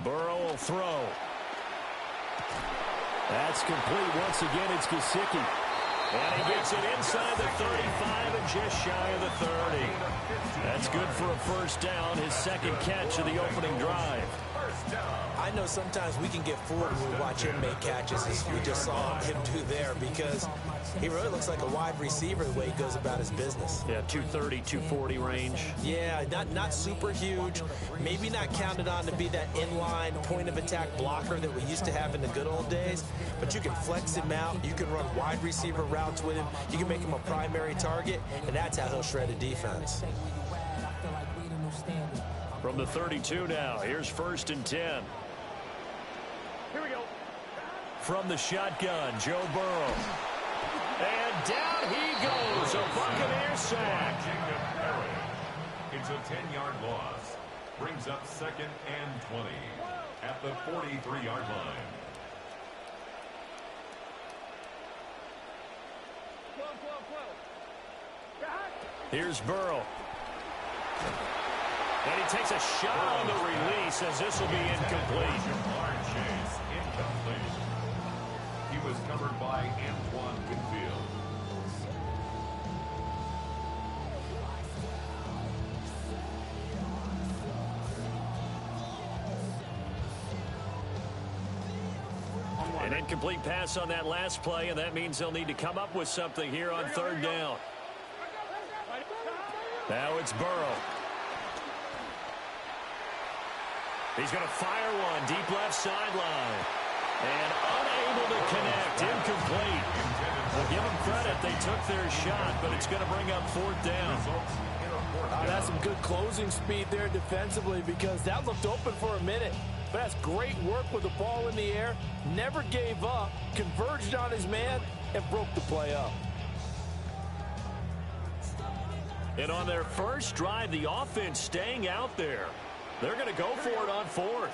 Burrow will throw. That's complete. Once again, it's Gesicki. And he gets it inside the 35 and just shy of the 30. That's good for a first down, his second catch of the opening drive. I know sometimes we can get fooled when we watch him make catches, as we just saw him do there, because he really looks like a wide receiver the way he goes about his business. Yeah, 230, 240 range. Yeah, not super huge. Maybe not counted on to be that inline point-of-attack blocker that we used to have in the good old days, but you can flex him out. You can run wide receiver routes with him. You can make him a primary target, and that's how he'll shred a defense. From the 32 now, here's 1st and 10. Here we go. From the shotgun, Joe Burrow. And down he goes, a Buccaneer sack. It's a 10-yard loss. Brings up 2nd and 20 at the 43-yard line. Here's Burrow. And he takes a shot on the release as this will be incomplete. Chase, incomplete. He was covered by Antoine Winfield. An incomplete pass on that last play, and that means they'll need to come up with something here on 3rd down. Now it's Burrow. He's going to fire one deep left sideline. And unable to connect. Incomplete. We'll give them credit. They took their shot, but it's going to bring up 4th down. That's some good closing speed there defensively, because that looked open for a minute. But that's great work with the ball in the air. Never gave up. Converged on his man and broke the play up. And on their first drive, the offense staying out there. They're going to go for it on 4th.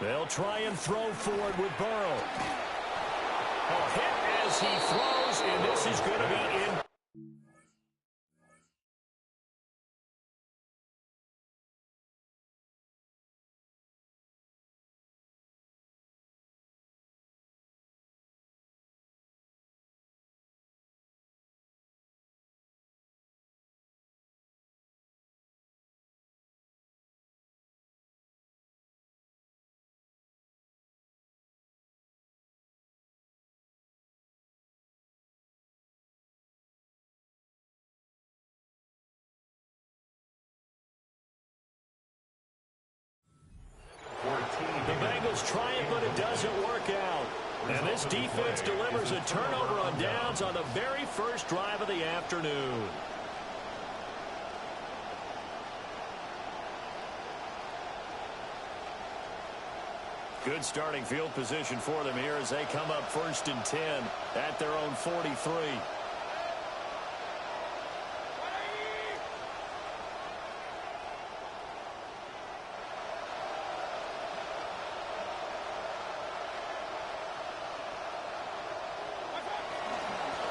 They'll try and throw forward with Burrow. A hit as he throws, and this is going to be in. The Bengals try it, but it doesn't work out. And this defense delivers a turnover on downs on the very first drive of the afternoon. Good starting field position for them here as they come up 1st and 10 at their own 43.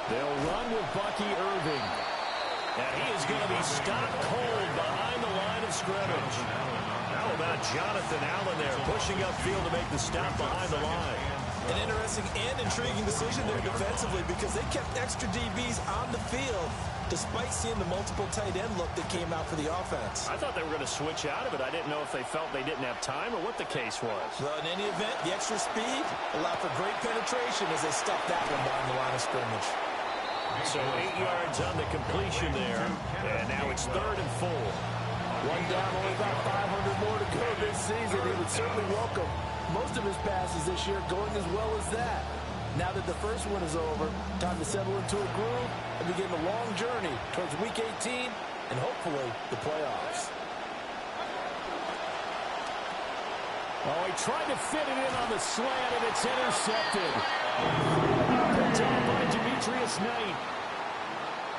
They'll run with Bucky Irving. And he is going to be stopped cold behind the line of scrimmage. How about Jonathan Allen there pushing upfield to make the stop behind the line? An interesting and intriguing decision there defensively, because they kept extra DBs on the field despite seeing the multiple tight end look that came out for the offense. I thought they were going to switch out of it. I didn't know if they felt they didn't have time or what the case was. Well, in any event, the extra speed allowed for great penetration as they stuffed that one behind the line of scrimmage. So 8 yards on the completion there, and now it's 3rd and 4. One down, only about 500 more to go this season. He would certainly welcome most of his passes this year going as well as that. Now that the first one is over, time to settle into a groove and begin the long journey towards Week 18 and hopefully the playoffs. Oh, he tried to fit it in on the slant, and it's intercepted. Picked off by Demetrius last night.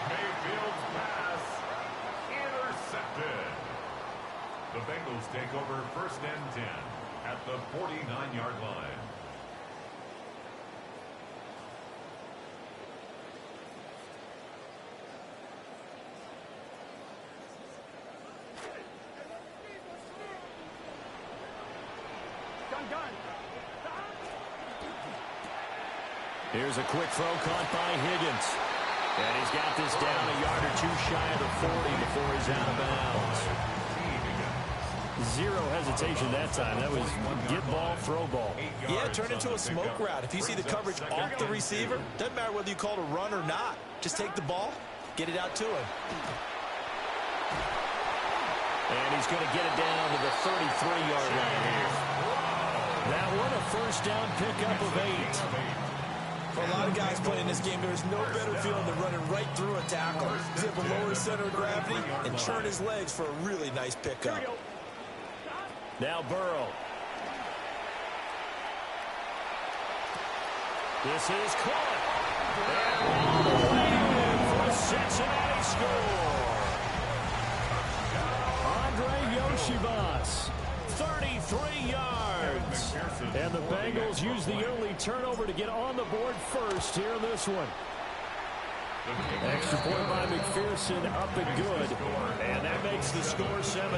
Mayfield's pass intercepted. The Bengals take over 1st and 10 at the 49-yard line. Here's a quick throw caught by Higgins. And he's got this down a yard or two shy of the 40 before he's out of bounds. Zero hesitation that time. That was get ball, throw ball. Yeah, turn into a smoke route. If you see the coverage off the receiver, doesn't matter whether you call it a run or not. Just take the ball, get it out to him. And he's going to get it down to the 33-yard line here. That one a first down pickup of 8. For a lot of guys playing this game, there's no better feeling than running right through a tackle. He's able to lower his center of gravity and churn his legs for a really nice pickup. Now Burrow. This is caught. And all the way in for a Cincinnati score. Andre Yoshibas, 33 yards. And the Bengals use the early turnover to get on the board first here in this one. Extra point by McPherson, up and good. And that makes the score 7-0.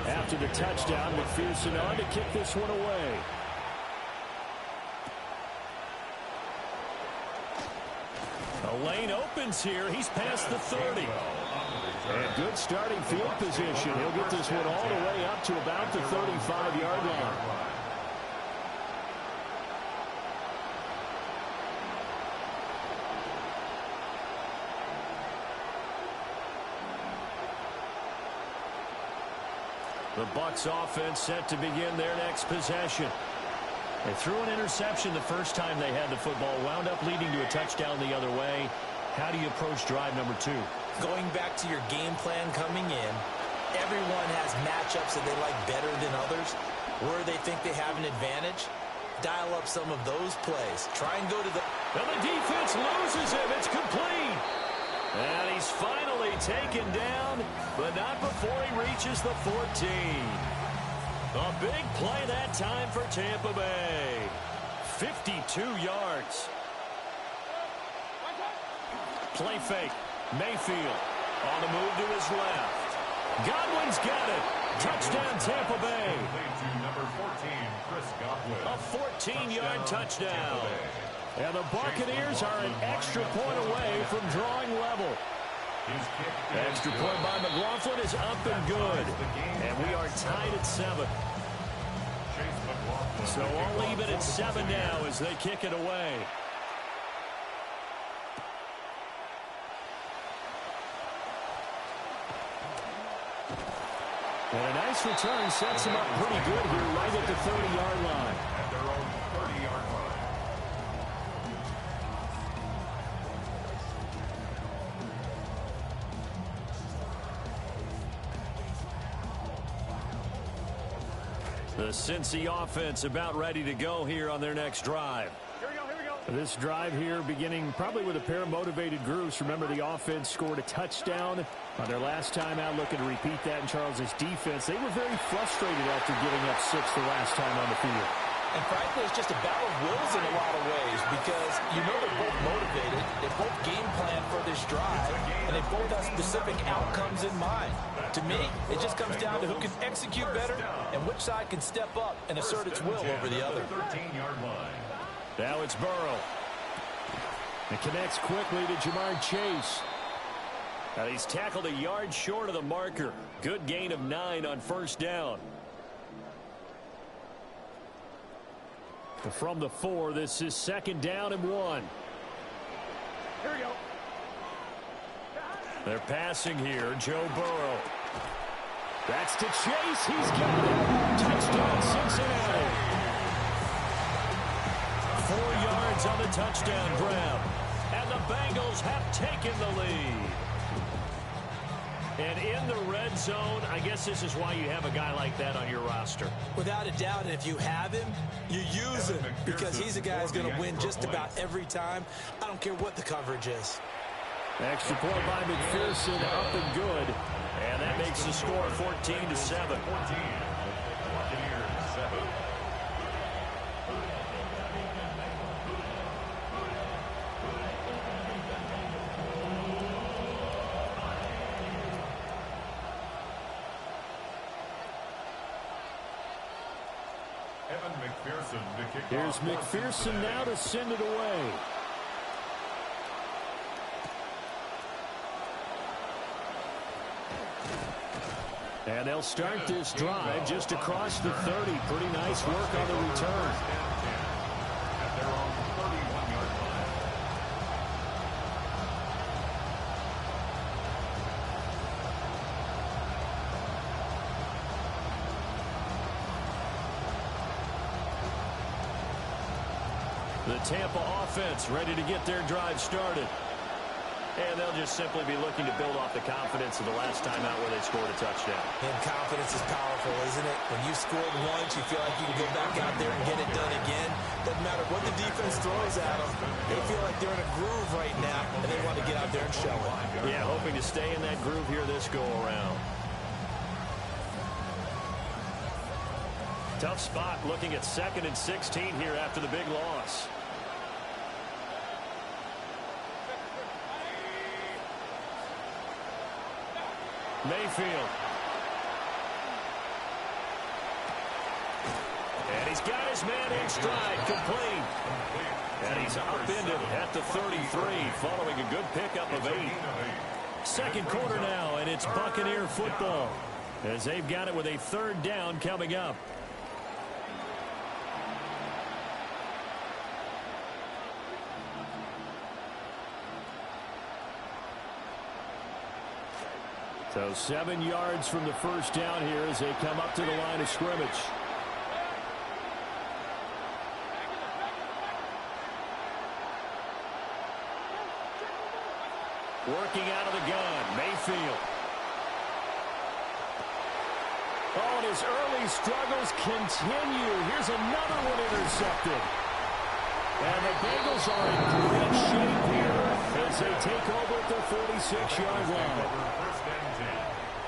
After the touchdown, McPherson on to kick this one away. The lane opens here. He's past the 30. And good starting field position. He'll get this one all the way up to about the 35-yard line. The Bucs offense set to begin their next possession. They threw an interception the first time they had the football, wound up leading to a touchdown the other way. How do you approach drive number 2? Going back to your game plan coming in, everyone has matchups that they like better than others. Where they think they have an advantage, dial up some of those plays. Try and go to the... And the defense loses him. It's complete. And he's finally taken down, but not before he reaches the 14. A big play that time for Tampa Bay. 52 yards. Play fake. Mayfield on the move to his left. Godwin's got it. Touchdown Tampa Bay. A 14-yard touchdown. And the Buccaneers are an extra point away from drawing level. Extra point by McLaughlin is up and good. And we are tied at 7. So all even at 7 now as they kick it away. And a nice return sets him up pretty good here right at the 30-yard line. At their own 30-yard line. The Cincy offense about ready to go here on their next drive. Here we go, here we go. This drive here beginning probably with a pair of motivated groups. Remember, the offense scored a touchdown on their last time out. Looking to repeat that in Charles's defense. They were very frustrated after giving up 6 the last time on the field. And frankly, it's just a battle of wills in a lot of ways because you know they're both motivated. They both game plan for this drive, and they both have specific outcomes in mind. To me, it just comes down to who can execute better and which side can step up and assert its will over the other. 13-yard line. Now it's Burrow. It connects quickly to Jamar Chase. And he's tackled a yard short of the marker. Good gain of 9 on first down. From the 4, this is 2nd down and 1. Here we go. They're passing here. Joe Burrow. That's to Chase. He's got it. Touchdown, Cincinnati. 4 yards on the touchdown grab. And the Bengals have taken the lead. And in the red zone, I guess this is why you have a guy like that on your roster. Without a doubt, and if you have him, you use him because he's a guy who's going to win just about every time. I don't care what the coverage is. Extra point by McPherson, up and good. And that makes the score 14-7. 14. Buccaneers 7. Evan McPherson to kick Here's off. McPherson now to send it away. And they'll start this drive just across the 30. Pretty nice work on the return. At their own 31-yard line. The Tampa offense ready to get their drive started. And they'll just simply be looking to build off the confidence of the last time out where they scored a touchdown. And confidence is powerful, isn't it? When you scored once, you feel like you can go back out there and get it done again. Doesn't matter what the defense throws at them. They feel like they're in a groove right now, and they want to get out there and show it. Yeah, hoping to stay in that groove here this go-around. Tough spot looking at 2nd and 16 here after the big loss. Mayfield. And he's got his man in stride, complete. And he's upended at the 33, following a good pickup of 8. Second quarter now, and it's Buccaneer football, as they've got it with a 3rd down coming up. So 7 yards from the first down here as they come up to the line of scrimmage. Working out of the gun, Mayfield. Oh, and his early struggles continue. Here's another one intercepted. And the Bengals are in great shape here as they take over at their 46-yard line. First and 10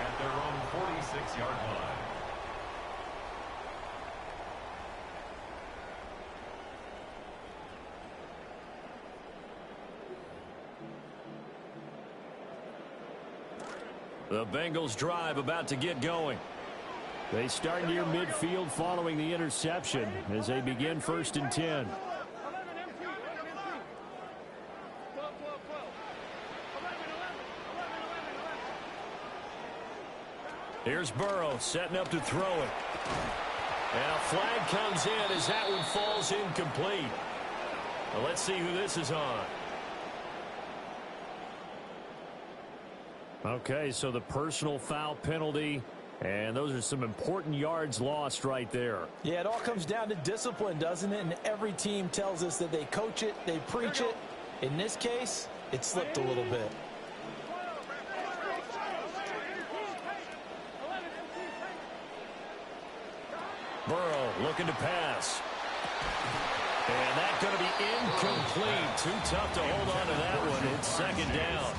at their own 46-yard line. The Bengals drive about to get going. They start near midfield following the interception as they begin 1st and 10. Here's Burrow setting up to throw it. And a flag comes in as that one falls incomplete. Well, let's see who this is on. Okay, so the personal foul penalty, and those are some important yards lost right there. Yeah, it all comes down to discipline, doesn't it? And every team tells us that they coach it, they preach it. In this case, it slipped a little bit. Burrow looking to pass. And that's going to be incomplete. Too tough to hold on to that one. It's 2nd down.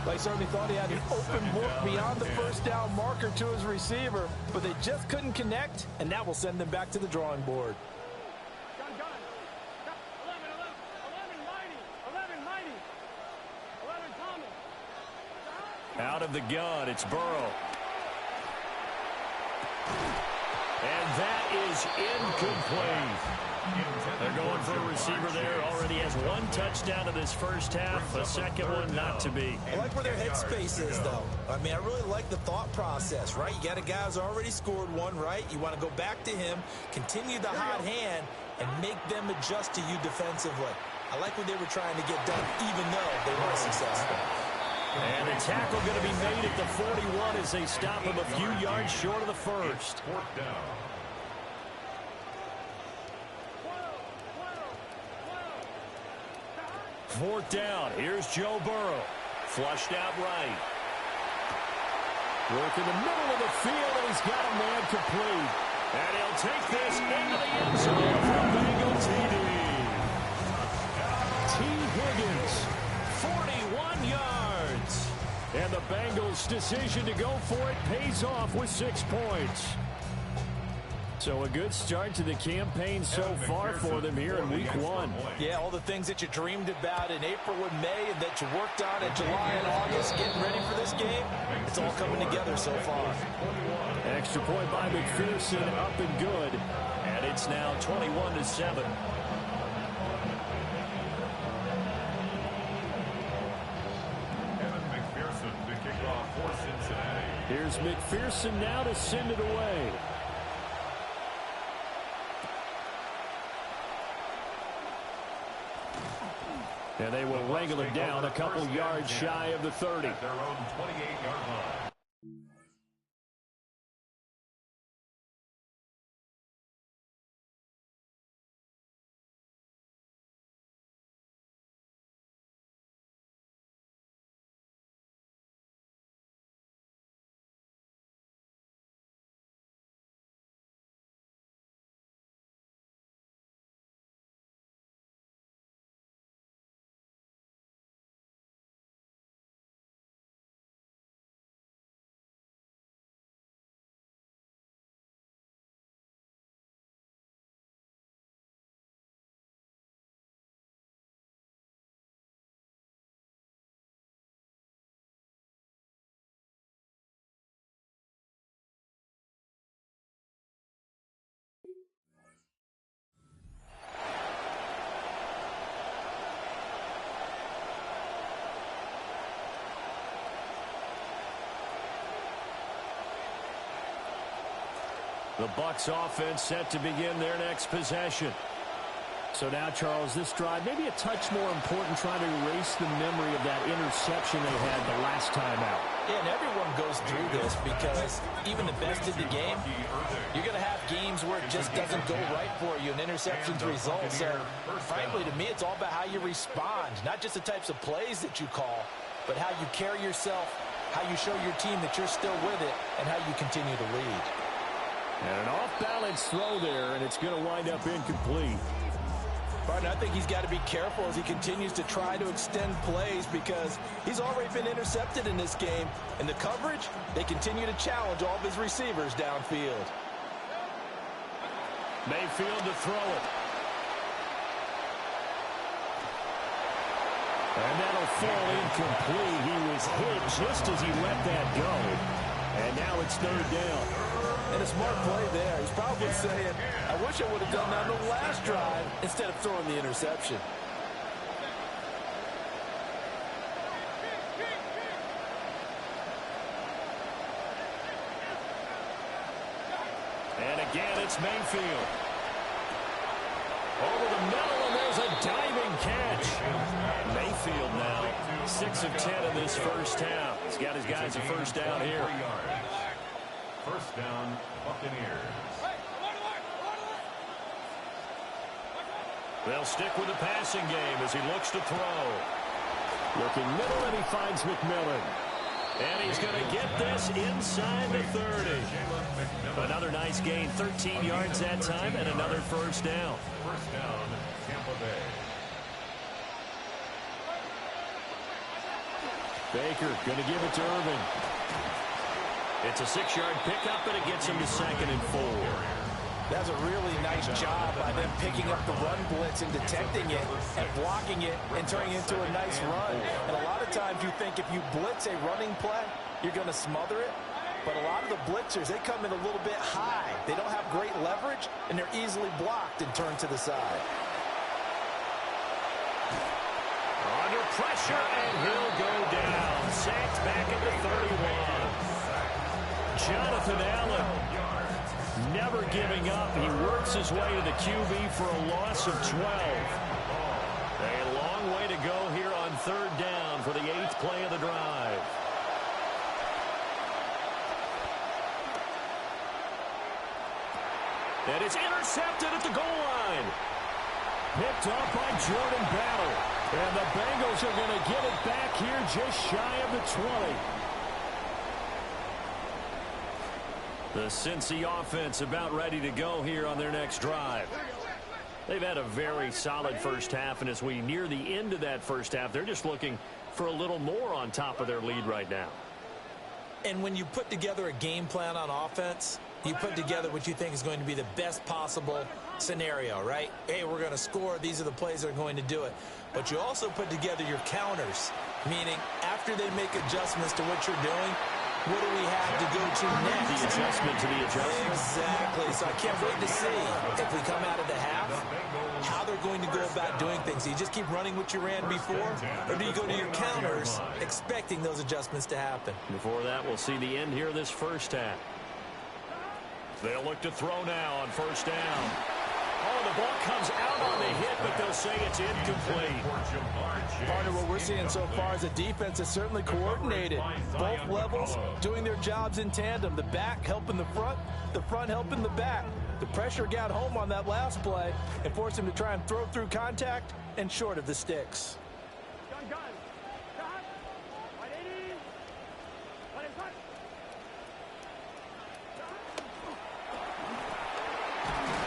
They certainly thought he had an open look beyond the first down marker to his receiver, but they just couldn't connect, and that will send them back to the drawing board. Out of the gun, it's Burrow. And that is incomplete. They're going for a receiver there. Already has 1 touchdown in this first half. A second one not to be. I like where their headspace is, though. I mean, I really like the thought process, right? You got a guy who's already scored 1, right? You want to go back to him, continue the hot hand, and make them adjust to you defensively. I like what they were trying to get done, even though they weren't successful. And the tackle going to be made at the 41 as they stop him a few yards short of the first. 4th down. 4th down. Here's Joe Burrow. Flushed out right. Work in the middle of the field, and he's got a man complete. And he'll take this into the end zone for a Bengal TD. T. Higgins, 41 yards. And the Bengals' decision to go for it pays off with 6 points. So a good start to the campaign so far for them here in week 1. Yeah, all the things that you dreamed about in April and May and that you worked on in July and August, getting ready for this game, it's all coming together so far. Extra point by McPherson, up and good. And it's now 21-7. Here's McPherson now to send it away. And they will wrangle it down a couple yards shy of the 30. At their own 28-yard line. The Bucs offense set to begin their next possession. So now, Charles, this drive maybe a touch more important, trying to erase the memory of that interception they had the last time out. Yeah, and everyone goes through this because even the best in the game, you're going to have games where it just doesn't go right for you and interceptions result. So, frankly, to me, it's all about how you respond, not just the types of plays that you call, but how you carry yourself, how you show your team that you're still with it, and how you continue to lead. And an off-balance throw there, and it's going to wind up incomplete. Partner, I think he's got to be careful as he continues to try to extend plays because he's already been intercepted in this game. And the coverage, they continue to challenge all of his receivers downfield. Mayfield to throw it. And that'll fall incomplete. He was hit just as he let that go. And now it's third down. And a smart play there. He's probably saying, I wish I would have done that on the last drive instead of throwing the interception. And again, it's Mayfield. Over the middle, and there's a diving catch. Mayfield now 6 of 10 in this first half. He's got his guys a first down here. First down, Buccaneers. They'll stick with the passing game as he looks to throw. Looking middle, and he finds McMillan. And he's going to get this inside the 30. Another nice gain, 13 yards that time, and another first down. First down, Tampa Bay. Baker going to give it to Irving. It's a 6-yard pickup, and it gets him to 2nd and 4. That's a really nice job by them picking up the run blitz and detecting it and blocking it and turning it into a nice run. And a lot of times you think if you blitz a running play, you're going to smother it. But a lot of the blitzers, they come in a little bit high. They don't have great leverage, and they're easily blocked and turned to the side. Under pressure, and he'll go down. Sacked back at the 31. Jonathan Allen, never giving up. He works his way to the QB for a loss of 12. A long way to go here on third down for the 8th play of the drive. And it's intercepted at the goal line. Picked up by Jordan Battle. And the Bengals are going to get it back here just shy of the 20. The Cincy offense about ready to go here on their next drive. They've had a very solid first half, and as we near the end of that first half, they're just looking for a little more on top of their lead right now. And when you put together a game plan on offense, you put together what you think is going to be the best possible scenario, right? Hey, we're going to score. These are the plays that are going to do it. But you also put together your counters, meaning after they make adjustments to what you're doing, what do we have to go to next? The adjustment to the adjustment. Exactly. So I can't wait to see if we come out of the half, how they're going to go about doing things. Do you just keep running what you ran before, or do you go to your counters expecting those adjustments to happen? Before that, we'll see the end here of this first half. They'll look to throw now on first down. Oh, the ball comes out on the hit, but they'll say it's incomplete. Part of what we're seeing so far is a defense is certainly coordinated. Both levels doing their jobs in tandem. The back helping the front helping the back. The pressure got home on that last play and forced him to try and throw through contact and short of the sticks. Gun. Cut. 180. 180.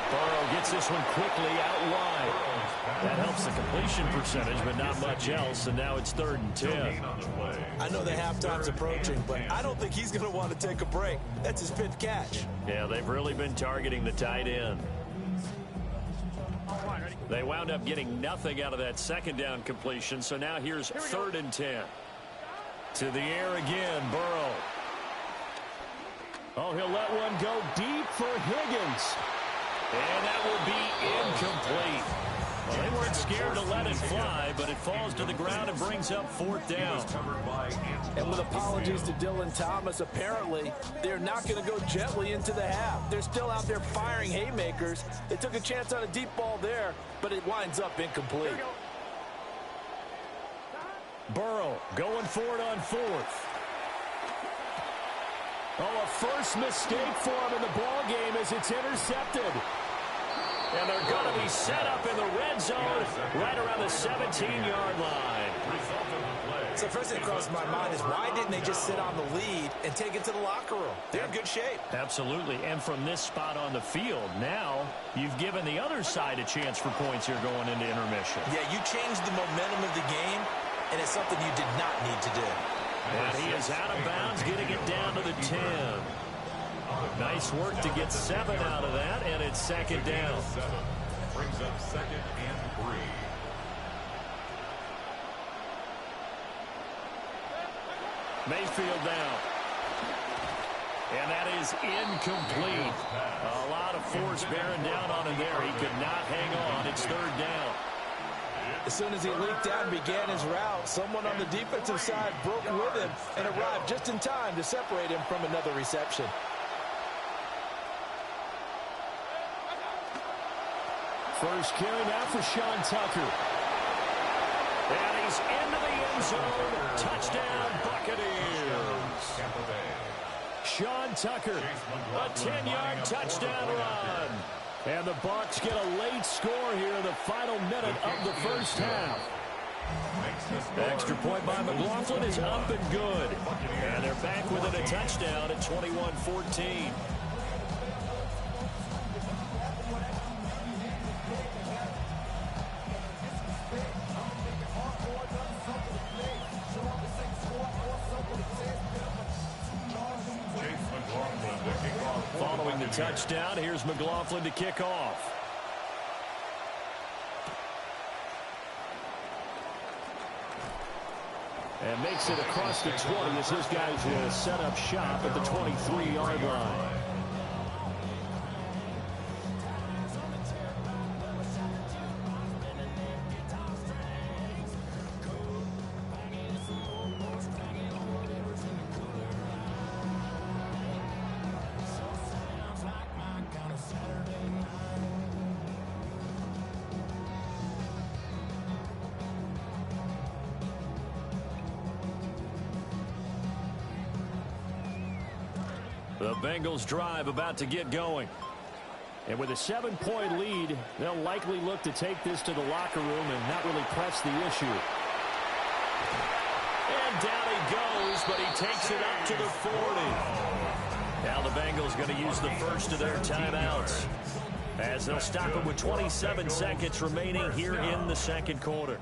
Burrow gets this one quickly out wide. That helps the completion percentage, but not much else, and now it's 3rd and 10. I know the halftime's approaching, but I don't think he's going to want to take a break. That's his 5th catch. Yeah, they've really been targeting the tight end. They wound up getting nothing out of that 2nd down completion, so now here's 3rd and 10. To the air again, Burrow. Oh, he'll let one go deep for Higgins. And that will be incomplete. Well, they weren't scared to let it fly, but it falls to the ground and brings up 4th down. And with apologies to Dylan Thomas, apparently they're not going to go gently into the half. They're still out there firing haymakers. They took a chance on a deep ball there, but it winds up incomplete. Burrow going for it on 4th. Oh, a first mistake for him in the ball game as it's intercepted. And they're going to be set up in the red zone right around the 17-yard line. So first thing that crosses my mind is why didn't they just sit on the lead and take it to the locker room? They're in good shape. Absolutely. And from this spot on the field, now you've given the other side a chance for points here going into intermission. Yeah, you changed the momentum of the game, and it's something you did not need to do. And he is out of bounds, getting it down to the 10. Nice work to get 7 out of that, and it's 2nd down. Brings up 2nd and 3. Mayfield down. And that is incomplete. A lot of force bearing down on him there. He could not hang on. It's 3rd down. As soon as he leaked out and began his route, someone on the defensive side broke with him and arrived just in time to separate him from another reception. First carry now for Sean Tucker. And he's into the end zone. Touchdown, Buccaneers. Sean Tucker, a 10-yard touchdown run. And the Bucs get a late score here in the final minute of the first half. Extra point by McLaughlin is up and good. And they're back within a touchdown at 21-14. Following the touchdown, here's McLaughlin to kick off. And makes it across the 20 as his guys set up shop at the 23-yard line. The Bengals drive about to get going. And with a 7-point lead, they'll likely look to take this to the locker room and not really press the issue. And down he goes, but he takes it up to the 40. Now the Bengals going to use the first of their timeouts, as they'll stop it with 27 seconds remaining here in the second quarter.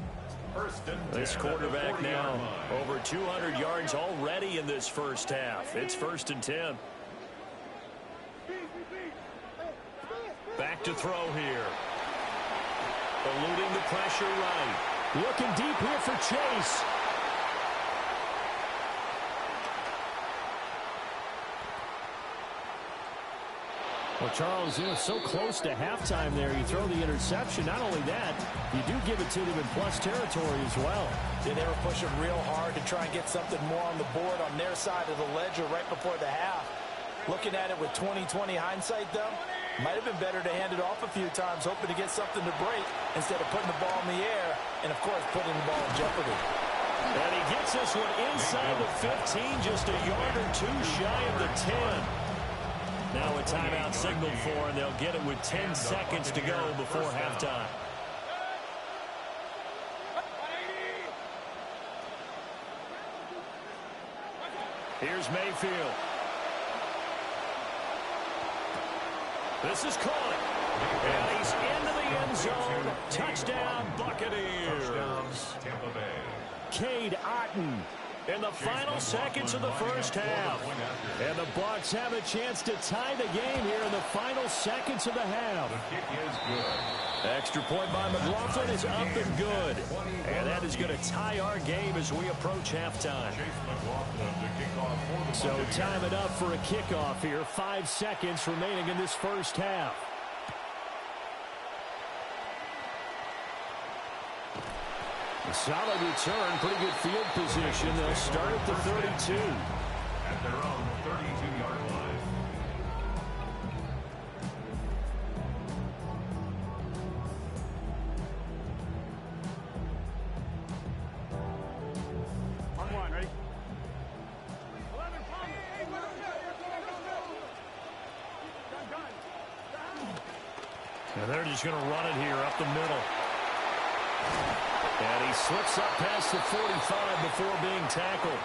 This quarterback now over 200 yards already in this first half. It's 1st and 10. Back to throw here. Eluding the pressure right. Looking deep here for Chase. Well, Charles, so close to halftime there. You throw the interception. Not only that, you do give it to them in plus territory as well. Yeah, they were pushing real hard to try and get something more on the board on their side of the ledger right before the half. Looking at it with 20/20 hindsight, though, might have been better to hand it off a few times, hoping to get something to break instead of putting the ball in the air and, of course, putting the ball in jeopardy. And he gets this one inside the 15, just a yard or two shy of the 10. Now a timeout signaled for, and they'll get it with 10 seconds to go before halftime. Here's Mayfield. This is caught. And he's into the end zone. Touchdown, Buccaneers. Touchdown, Tampa Bay. Cade Otton in the final seconds of the first half. And the Bucs have a chance to tie the game here in the final seconds of the half. The kick is good. Extra point by McLaughlin is up and good. And that is going to tie our game as we approach halftime. So time it up for a kickoff here. 5 seconds remaining in this first half. A solid return, pretty good field position. They'll start at the 32. At their own 32-yard line. On one, ready? And they're just going to run it here up the middle. And he slips up past the 45 before being tackled.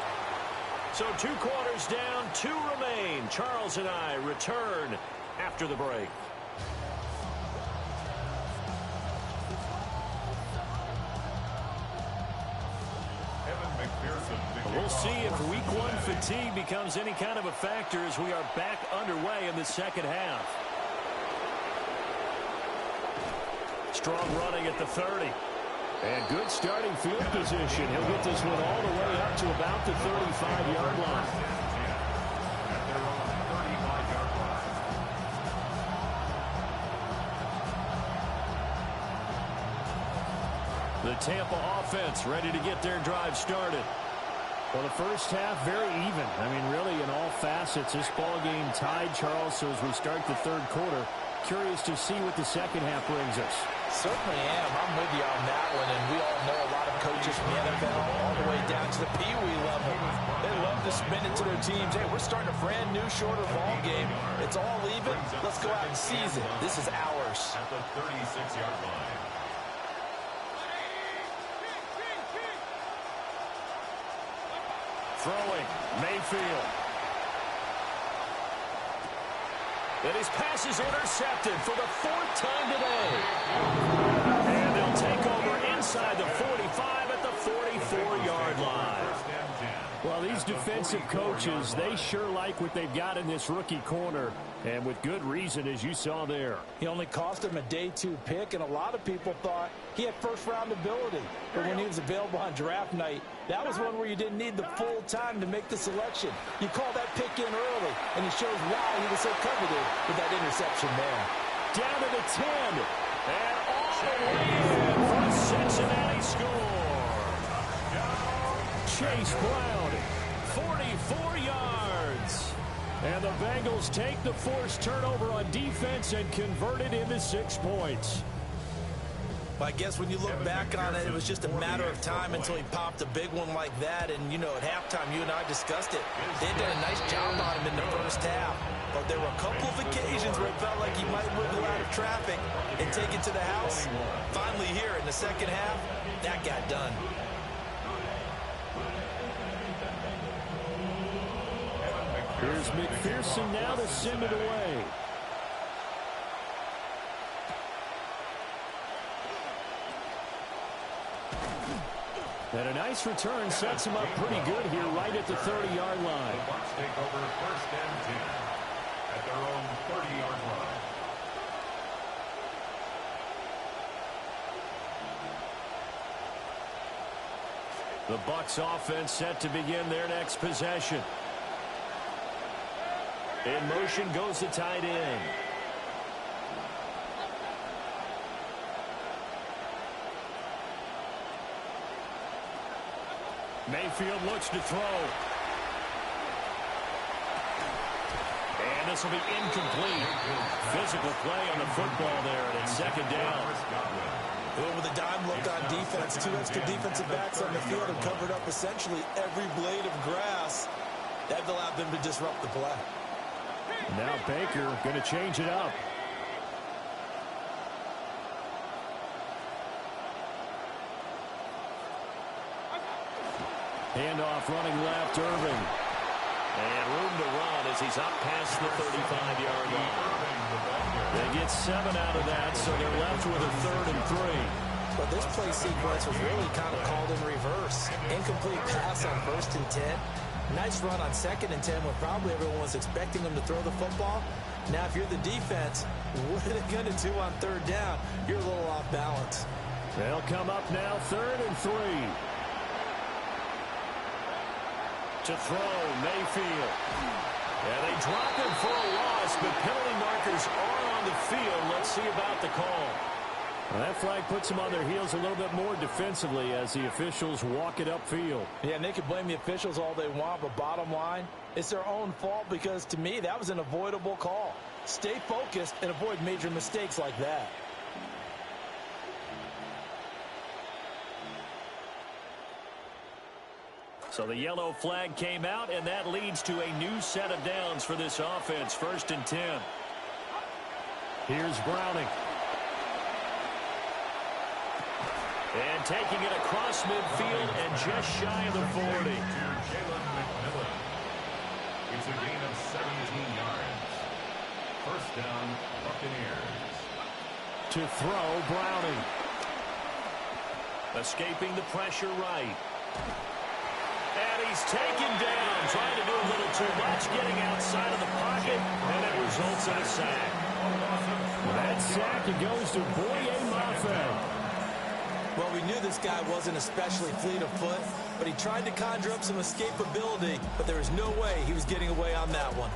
So 2 quarters down, 2 remain. Charles and I return after the break. We'll see if week 1 fatigue becomes any kind of a factor as we are back underway in the second half. Strong running at the 30. And good starting field position. He'll get this one all the way up to about the 35-yard line. At their own 35-yard line. The Tampa offense ready to get their drive started. Well, the first half very even. I mean, really in all facets, this ball game tied, Charles. So as we start the third quarter, curious to see what the second half brings us. Certainly am. I'm with you on that one, and we all know a lot of coaches from the NFL all the way down to the Pee-wee level. They love to spin it to their teams. Hey, we're starting a brand new, shorter ball game. It's all even. Let's go out and seize it. This is ours. At the 36-yard line. Throwing, Mayfield. And his pass is intercepted for the 4th time today. And they'll take over inside the 45 at the 44-yard line. Well, these defensive coaches, they sure like what they've got in this rookie corner. And with good reason, as you saw there. He only cost him a day 2 pick, and a lot of people thought he had first-round ability. But when he was available on draft night, that was one where you didn't need the full time to make the selection. You call that pick in early, and it shows why he was so coveted with that interception there. Down to the 10, and all the way in for a Cincinnati score. Chase Brown, 44 yards. And the Bengals take the forced turnover on defense and convert it into 6 points. Well, I guess when you look back on it, it was just a matter of time until he popped a big one like that. And, you know, at halftime, you and I discussed it. They had done a nice job on him in the first half. But there were a couple of occasions where it felt like he might wiggle out of traffic and take it to the house. Finally here in the second half, that got done. Here's McPherson now to send it away. And a nice return sets him up pretty good here right at the 30-yard line. The Bucs take over first and 10 at their own 30-yard line. The Bucs offense set to begin their next possession. In motion goes the tight end. Mayfield looks to throw. And this will be incomplete. Physical play on the football there, and it's second down. With a dime look on defense, 2 extra defensive backs on the field and covered up essentially every blade of grass. That allowed them to disrupt the play. Now Baker going to change it up. Handoff running left, Irving. And room to run as he's up past the 35-yard line. They get 7 out of that, so they're left with a 3rd and 3. But this play sequence was really kind of called in reverse. Incomplete pass on 1st and 10. Nice run on 2nd and 10 when probably everyone was expecting them to throw the football. Now, if you're the defense, what are they going to do on 3rd down? You're a little off balance. They'll come up now 3rd and 3. To throw, Mayfield. Yeah, they drop him for a loss, but penalty markers are on the field. Let's see about the call. Well, that flag puts them on their heels a little bit more defensively as the officials walk it upfield. Yeah, and they can blame the officials all they want, but bottom line, it's their own fault because, to me, that was an avoidable call. Stay focused and avoid major mistakes like that. So the yellow flag came out, and that leads to a new set of downs for this offense. 1st and 10. Here's Browning. And taking it across midfield and just shy of the 40. It's a gain of 17 yards. First down, Buccaneers. To throw, Browning. Escaping the pressure right. And he's taken down, trying to do a little too much, getting outside of the pocket, and it results in a sack. That sack, it goes to Boye Mafe. Well, we knew this guy wasn't especially fleet of foot, but he tried to conjure up some escapability, but there was no way he was getting away on that one.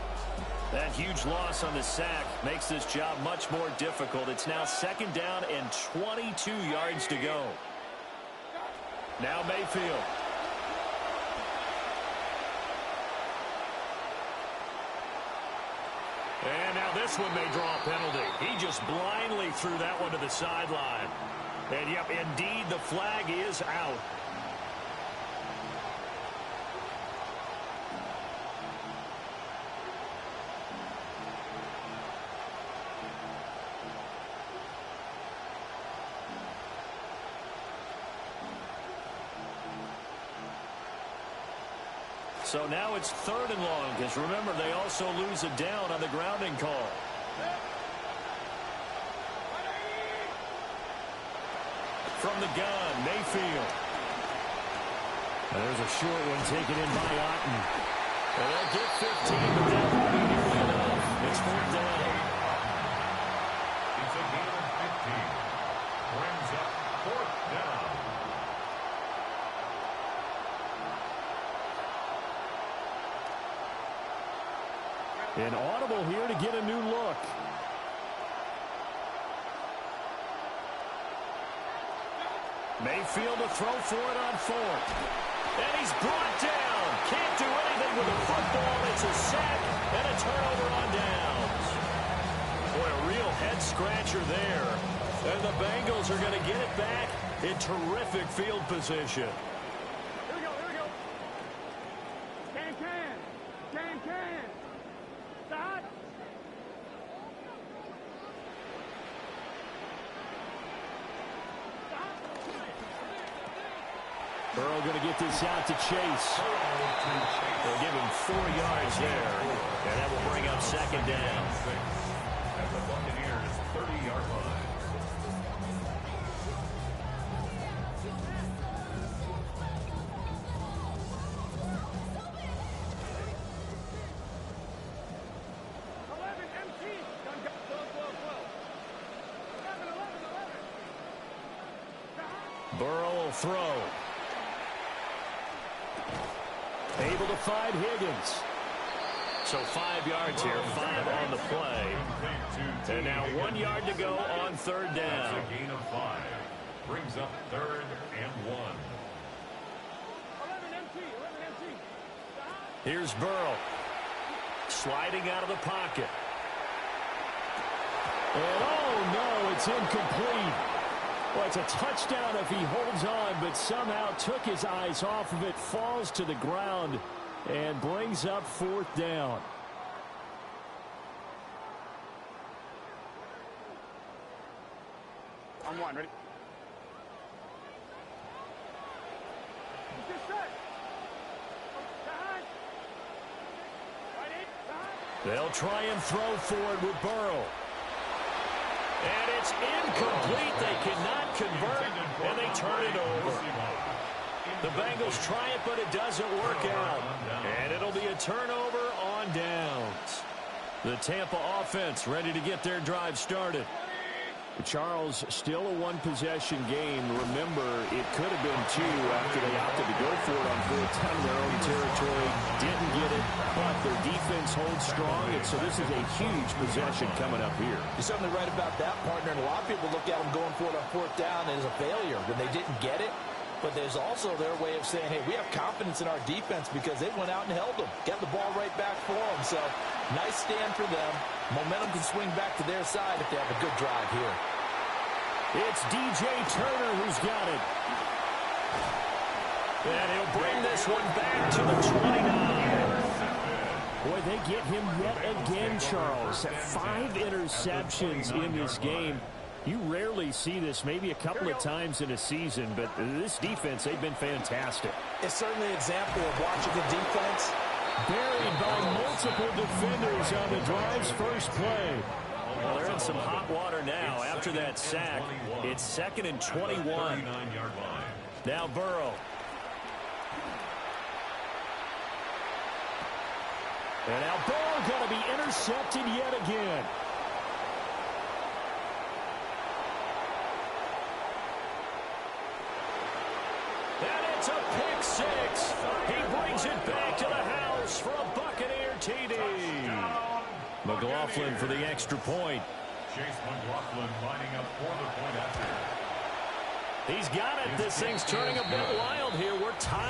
That huge loss on the sack makes this job much more difficult. It's now 2nd down and 22 yards to go. Now Mayfield. And now this one may draw a penalty. He just blindly threw that one to the sideline. And, yep, indeed, the flag is out. So now it's 3rd and long, because remember, they also lose a down on the grounding call. From the gun, Mayfield. There's a short one taken in by Otten. And they'll get 15, but that won't be nearly enough. It's 4th down. It's a gain of 15. Brings up 4th down. An audible here to get a new look. Mayfield to throw for it on 4th. And he's brought down. Can't do anything with the football. It's a sack and a turnover on downs. Boy, a real head-scratcher there. And the Bengals are going to get it back in terrific field position. Here we go, here we go. Can. Stop. Burrow going to get this out to Chase. They'll give him 4 yards there, and that will bring up second down. At the Buccaneers' 30-yard line. Burrow will throw. Able to find Higgins. So 5 yards here, 5 on the play. And now 1 yard to go on third down. That's a gain of 5. Brings up 3rd and 1. Here's Burrow. Sliding out of the pocket. And oh no, it's incomplete. Well, it's a touchdown if he holds on, but somehow took his eyes off of it, falls to the ground, and brings up 4th down. On 1, ready? They'll try and throw for it with Burrow. And it's incomplete. They cannot convert, and they turn it over. The Bengals try it, but it doesn't work out. And it'll be a turnover on downs. The Tampa offense ready to get their drive started. Charles, still a one-possession game. Remember, it could have been 2 after they opted to go for it on 4th down in their own territory. Didn't get it, but their defense holds strong, and so this is a huge possession coming up here. You're certainly right about that, partner. And a lot of people look at them going for it on 4th down as a failure when they didn't get it. But there's also their way of saying, hey, we have confidence in our defense because they went out and held them. Got the ball right back for them. So nice stand for them. Momentum can swing back to their side if they have a good drive here. It's DJ Turner who's got it. And he'll bring this one back to the 29. Boy, they get him yet again, Charles. 5 interceptions in this game. You rarely see this, maybe a couple of times in a season, but this defense, they've been fantastic. It's certainly an example of watching the defense. Buried by multiple defenders on the drive's first play. Well, they're in some hot water now after that sack. It's 2nd and 21. Now Burrow. And now Burrow going to be intercepted yet again. And it's a pick 6. He brings it back to the house for a Buccaneer TD. McLaughlin for the extra point. Chase McLaughlin lining up for the point after. He's got it. This thing's turning a bit wild here. We're tied.